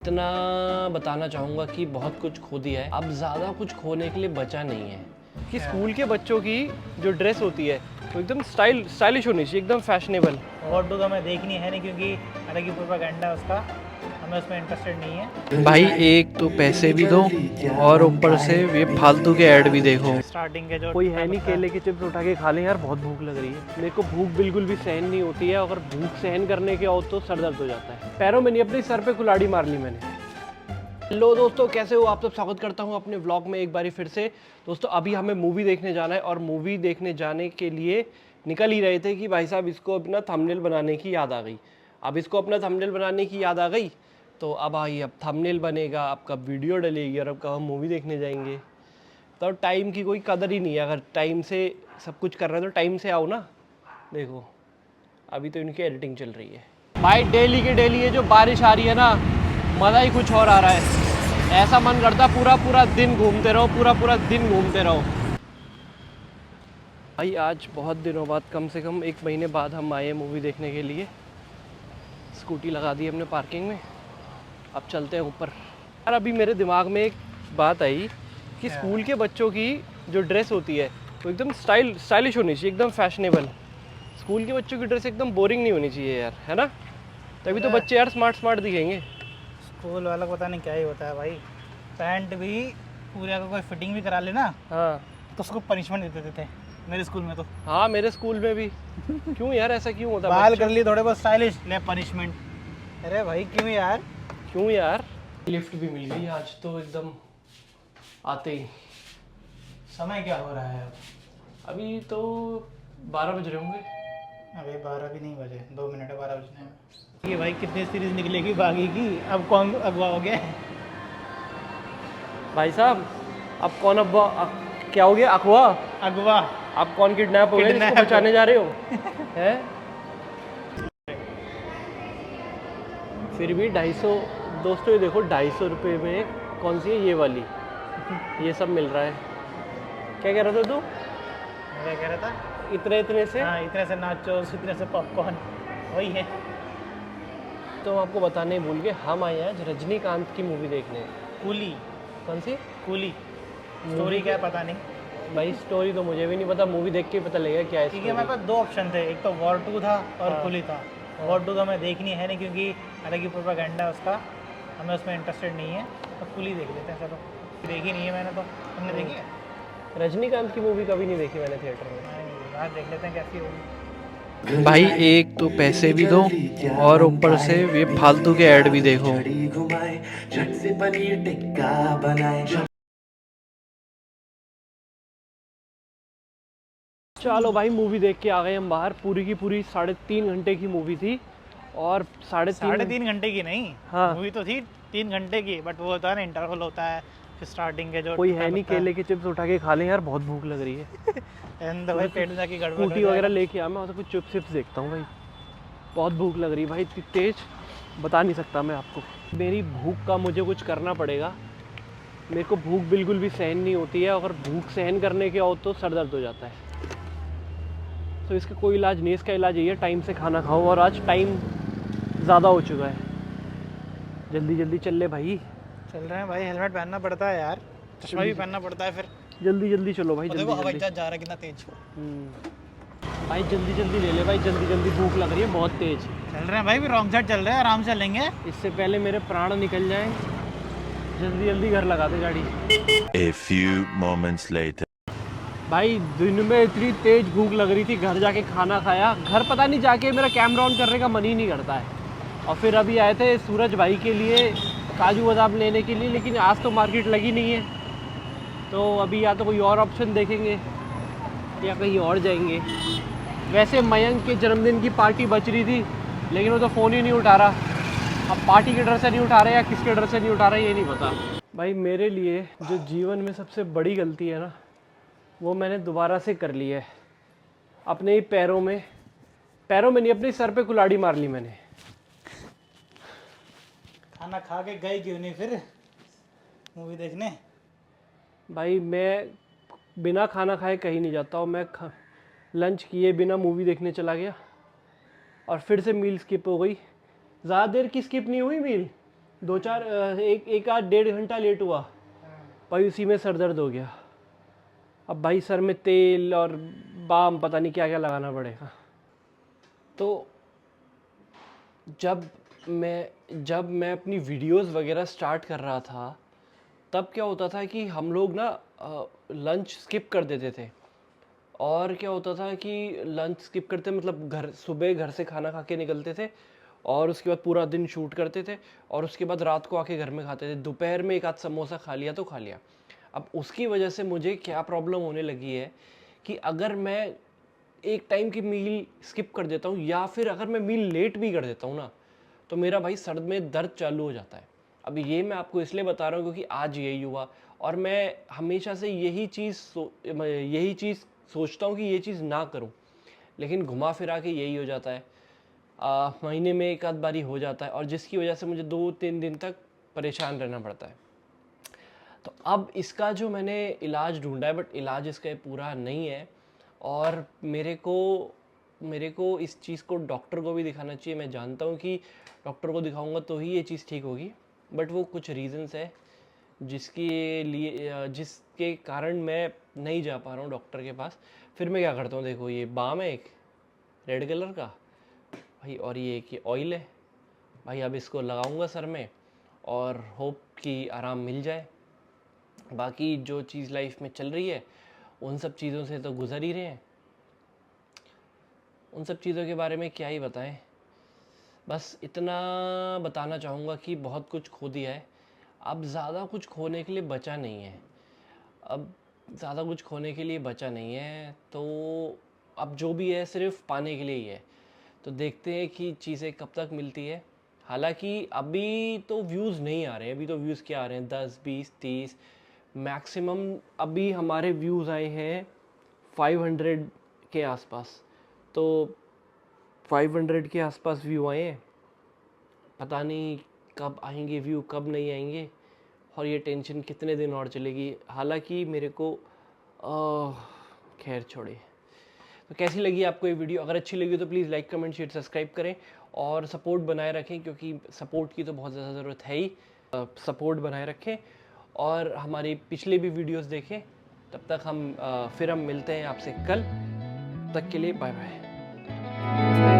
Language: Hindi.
इतना बताना चाहूँगा कि बहुत कुछ खो दिया है, अब ज़्यादा कुछ खोने के लिए बचा नहीं है। कि स्कूल के बच्चों की जो ड्रेस होती है वो एकदम स्टाइलिश होनी चाहिए, एकदम फैशनेबल। और तो हमें देखनी है नहीं, क्योंकि हालांकि प्रोपेगेंडा उसका, हमें उसमें इंटरेस्टेड नहीं है। भाई एक तो पैसे भी दो और ऊपर से ये फालतू के ऐड भी देखो। स्टार्टिंग के जो कोई है नहीं केले के चिप्स उठा के खा लें यार, बहुत भूख लग रही है। मेरे को भूख बिल्कुल भी सहन नहीं होती है, अगर भूख सहन करने के आओ तो सर दर्द हो जाता है। पैरों में नहीं, अपने सर पे कुल्हाड़ी मार ली मैंने। हेलो दोस्तों, कैसे हो आप सब? स्वागत करता हूं अपने व्लॉग में एक बारी फिर से। दोस्तों अभी हमें मूवी देखने जाना है और मूवी देखने जाने के लिए निकल ही रहे थे कि भाई साहब इसको अपना थंबनेल बनाने की याद आ गई। अब इसको अपना थंबनेल बनाने की याद आ गई तो अब अब थंबनेल बनेगा, आपका वीडियो डलेगी और अब कब हम मूवी देखने जाएंगे। तो टाइम की कोई कदर ही नहीं है, अगर टाइम से सब कुछ कर रहे हैं तो टाइम से आओ ना। देखो अभी तो इनकी एडिटिंग चल रही है भाई, डेली के डेली ये जो बारिश आ रही है ना, मज़ा ही कुछ और आ रहा है। ऐसा मन करता पूरा पूरा दिन घूमते रहो, पूरा पूरा दिन घूमते रहो। भाई आज बहुत दिनों बाद, कम से कम 1 महीने बाद हम आए मूवी देखने के लिए। स्कूटी लगा दी हमने पार्किंग में, अब चलते हैं ऊपर। यार अभी मेरे दिमाग में एक बात आई कि स्कूल के बच्चों की जो ड्रेस होती है वो एकदम स्टाइलिश होनी चाहिए, एकदम फैशनेबल। स्कूल के बच्चों की ड्रेस एकदम बोरिंग नहीं होनी चाहिए यार, है ना? तभी तो बच्चे यार स्मार्ट दिखेंगे। स्कूल वाला पता नहीं क्या ही होता है भाई। पैंट भी पूरे अगर कोई फिटिंग भी करा लेना हाँ तो उसको पनिशमेंट देते थे मेरे स्कूल में तो। हाँ, मेरे स्कूल में भी। क्यों यार, ऐसा क्यों होता है? बाल कर लिए थोड़े बहुत स्टाइलिश, ले पनिशमेंट। अरे भाई क्यों यार? क्यों यार? लिफ्ट भी मिल गई आज तो एकदम आते ही। समय क्या हो रहा है अब? अभी तो 12 बज रहे होंगे। अबे 12 भी नहीं बजे, 2 मिनट है 12 बजने में। ये भाई कितनी सीरीज निकलेगी बागी की, अब कौन अगवा हो गया? भाई साहब अब कौन क्या हो गया? अगवा? अगवा। आप कौन किडनैप हो गए जिसको बचाने जा रहे हो? हैं? फिर भी 250 दोस्तों, ये देखो 250 रुपये में कौन सी है ये वाली, ये सब मिल रहा है। क्या कह रहा था तू? मैं क्या कह रहा था? इतने से? हाँ, इतने से नाचोस, इतने से पॉपकॉर्न, वही है। तो आपको बताने भूल गए, हम आए हैं आज रजनीकांत की मूवी देखने। कूली। कौन सी? कूली। स्टोरी क्या है पता नहीं भाई, स्टोरी तो मुझे भी नहीं पता, मूवी देख के ही पता लगेगा क्या है। ठीक है, मेरे पास 2 ऑप्शन थे, एक तो वॉर 2 था और हाँ। कूली था। वॉर 2 तो हमें देखनी है नहीं, क्योंकि हालांकि प्रोपेगेंडा उसका, हमें उसमें इंटरेस्टेड नहीं है। तो कूली देख लेते हैं। चलो, देखी नहीं है मैंने तो। तुमने देखी है? रजनीकांत की मूवी कभी नहीं देखी मैंने थिएटर में। आज देख लेते हैं कैसी होगी। भाई एक तो पैसे भी दो और ऊपर से ये फालतू के ऐड भी देखो। झट से पनीर टिक्का बनाए। चलो भाई, मूवी देख के आ गए हम बाहर। पूरी की पूरी 3.5 घंटे की मूवी थी और 3.5 घंटे की नहीं, हाँ। मूवी तो थी 3 घंटे की, बट वो होता है ना, इंटरवल होता है फिर स्टार्टिंग के जो। कोई है नहीं केले के चिप्स उठा के खा लें यार, बहुत भूख लग रही है। एंड भाई पेट में जाके गड़बड़ स्कूटी वगैरह लेके आ, मैं तो कुछ चिप्स देखता हूँ भाई। बहुत भूख लग रही है भाई, इतनी तेज बता नहीं सकता मैं आपको। मेरी भूख का मुझे कुछ करना पड़ेगा। मेरे को भूख बिल्कुल भी सहन नहीं होती है, अगर भूख सहन करने के आओ तो सर दर्द हो जाता है। तो इसका कोई इलाज नहीं है, इसका इलाज यही है टाइम से खाना खाओ। और आज टाइम ज़्यादा हो चुका है, जल्दी जल्दी चल ले भाई। चल रहे हैं भाई, हेलमेट पहनना पड़ता है यार, चश्मा भी पहनना पड़ता है फिर। जल्दी जल्दी चलो भाई, जल्दी देखो हवाई जल्दी। जहाज जा रहा है कितना तेज। भाई जल्दी जल्दी ले ले भाई, जल्दी जल्दी, भूख लग रही है बहुत तेज। चल रहे हैं भाई, भी रॉन्ग साइड चल रहे हैं, आराम से चलेंगे। इससे पहले मेरे प्राण निकल जाएं। जल्दी जल्दी घर लगा दे गाड़ी। A few moments later. भाई दिन में इतनी तेज भूख लग रही थी, घर जाके खाना खाया। घर पता नहीं जाके मेरा कैमरा ऑन करने का मन ही नहीं करता है। और फिर अभी आए थे सूरज भाई के लिए काजू बादाम लेने के लिए, लेकिन आज तो मार्केट लगी नहीं है। तो अभी या तो कोई और ऑप्शन देखेंगे या कहीं और जाएंगे। वैसे मयंक के जन्मदिन की पार्टी बच रही थी, लेकिन वो तो फ़ोन ही नहीं उठा रहा। अब पार्टी के डर से नहीं उठा रहे या किसके डर से नहीं उठा रहे ये नहीं पता। भाई मेरे लिए जो जीवन में सबसे बड़ी गलती है ना, वो मैंने दोबारा से कर ली है। अपने ही पैरों में नहीं, अपने सर पे कुल्हाड़ी मार ली मैंने। खाना खा के गए क्यों नहीं फिर मूवी देखने? भाई मैं बिना खाना खाए कहीं नहीं जाता हूँ। मैं लंच किए बिना मूवी देखने चला गया और फिर से मील स्किप हो गई। ज़्यादा देर की स्किप नहीं हुई मील, एक आध 1.5 घंटा लेट हुआ भाई, उसी में सर दर्द हो गया। अब भाई सर में तेल और बाम पता नहीं क्या क्या लगाना पड़ेगा। तो जब मैं अपनी वीडियोस वगैरह स्टार्ट कर रहा था, तब क्या होता था कि हम लोग ना लंच स्किप कर देते थे। और क्या होता था कि लंच स्किप करते मतलब सुबह घर से खाना खा के निकलते थे और उसके बाद पूरा दिन शूट करते थे और उसके बाद रात को आके घर में खाते थे। दोपहर में एक आध समोसा खा लिया तो खा लिया। अब उसकी वजह से मुझे क्या प्रॉब्लम होने लगी है कि अगर मैं एक टाइम की मील स्किप कर देता हूँ या फिर अगर मैं मील लेट भी कर देता हूँ ना, तो मेरा भाई सर में दर्द चालू हो जाता है। अब ये मैं आपको इसलिए बता रहा हूँ क्योंकि आज यही हुआ और मैं हमेशा से यही चीज़ सोचता हूँ कि ये चीज़ ना करूँ, लेकिन घुमा फिरा के यही हो जाता है। महीने में एक आध बारी हो जाता है और जिसकी वजह से मुझे 2-3 दिन तक परेशान रहना पड़ता है। तो अब इसका जो मैंने इलाज ढूंढा है, बट इलाज इसका पूरा नहीं है और मेरे को इस चीज़ को डॉक्टर को भी दिखाना चाहिए। मैं जानता हूँ कि डॉक्टर को दिखाऊंगा तो ही ये चीज़ ठीक होगी, बट वो कुछ रीज़न्स है जिसके कारण मैं नहीं जा पा रहा हूँ डॉक्टर के पास। फिर मैं क्या करता हूँ, देखो ये बाम है एक रेड कलर का भाई, और ये एक ये ऑयल है भाई। अब इसको लगाऊंगा सर में और होप कि आराम मिल जाए। बाकी जो चीज़ लाइफ में चल रही है उन सब चीज़ों से तो गुजर ही रहे हैं, उन सब चीज़ों के बारे में क्या ही बताएं। बस इतना बताना चाहूँगा कि बहुत कुछ खो दिया है, अब ज़्यादा कुछ खोने के लिए बचा नहीं है। तो अब जो भी है सिर्फ पाने के लिए ही है। तो देखते हैं कि चीज़ें कब तक मिलती है। हालांकि अभी तो व्यूज़ नहीं आ रहे हैं, अभी तो व्यूज़ क्या आ रहे हैं 10, 20, 30 मैक्सिमम। अभी हमारे व्यूज़ आए हैं 500 के आसपास, तो 500 के आसपास व्यू आए हैं। पता नहीं कब आएंगे व्यू, कब नहीं आएंगे, और ये टेंशन कितने दिन और चलेगी। हालांकि मेरे को खैर छोड़े। तो कैसी लगी आपको ये वीडियो? अगर अच्छी लगी तो please like, comment, share, subscribe करें और सपोर्ट बनाए रखें, क्योंकि सपोर्ट की तो बहुत ज़्यादा ज़रूरत है ही। सपोर्ट बनाए रखें और हमारी पिछले भी वीडियोस देखें। तब तक फिर हम मिलते हैं आपसे कल। तब तक के लिए बाय बाय।